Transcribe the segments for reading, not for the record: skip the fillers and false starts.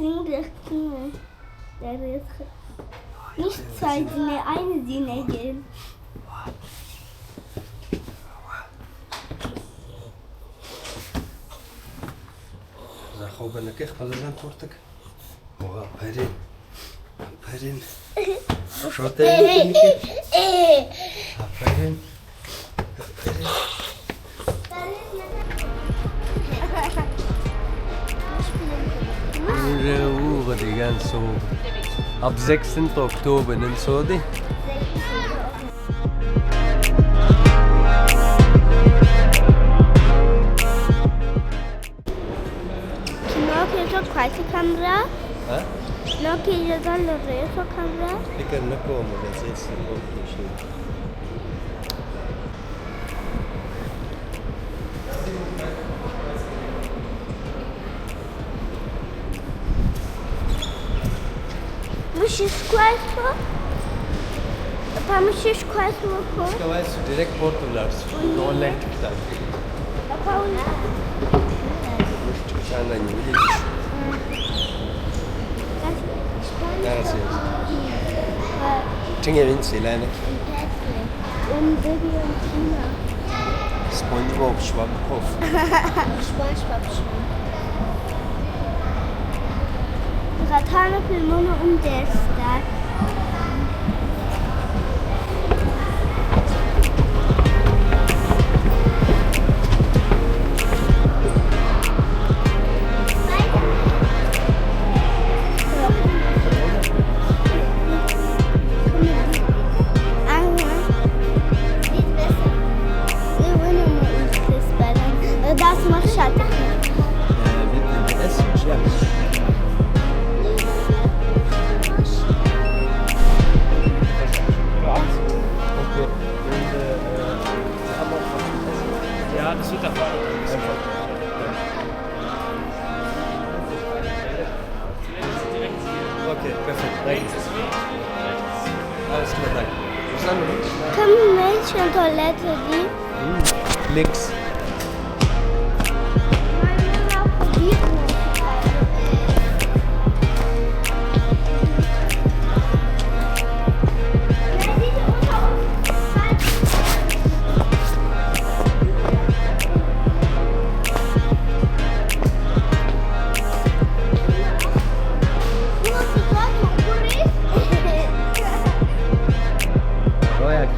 Richtingen. Nicht zwei Sinne, eine Sinne gehen. خوب نکه خالصان پورتک. واه پرین. پرین. شوته نکه. پرین. پرین. Ure die ganz so. Ab 16. Oktober in Sodi. Qualche Kamera? Hä? Noch hier soll eine Kamera? Ich kann nicht kommen, das ist jetzt ein Unterschied. Musisz qualche? Pa musisz qualche po? Ich weiß, du direkt Portulars, online TikTok. Da Paula. Sen de iyi değilsin. Neresi? Çin evin silahını. SpongeBob, Schwammkopf. Ratane Filmone der Stadt. Okay, perfekt. Danke. Alles klar, danke. Kann Mädchen Toilette die? Links.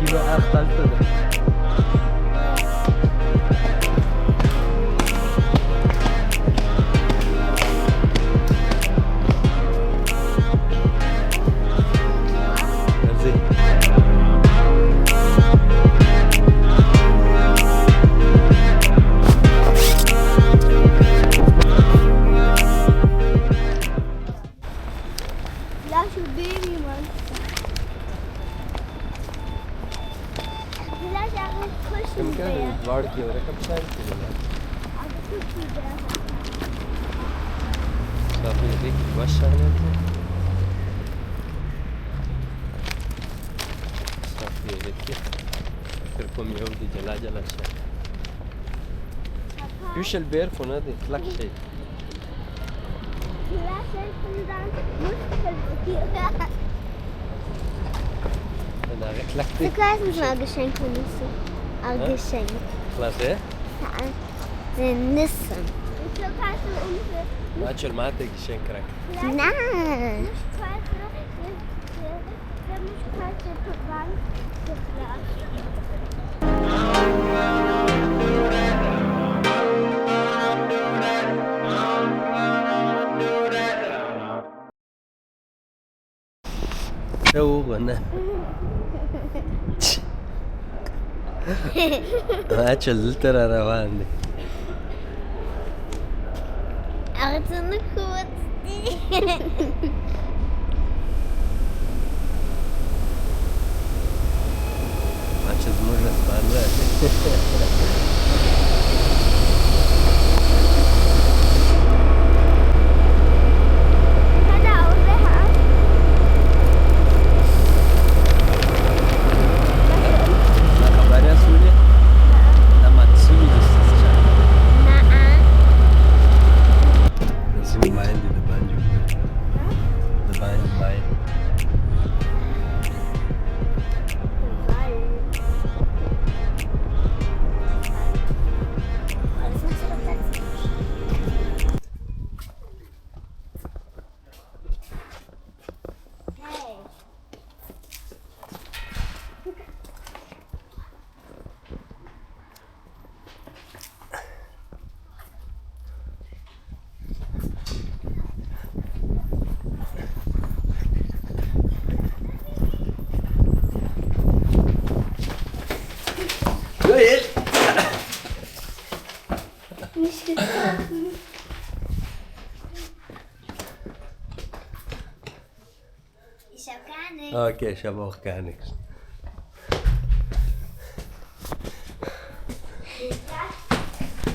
Kilo 8 altıdır. Üç elber konu değil, lak şey. Du kannst mich mal Geschenke nissen. Auch Geschenke. Klasse? Ja, nissen. Macho mate Geschenke krak. Nein. تېروو نه چې دلته را روان دی هغه څنګه کوت دي چې زموږ اسمان راشي Meinen die, der Banjo. getroffen. Ich hab gar nichts. Okay, ich habe auch gar nichts. Da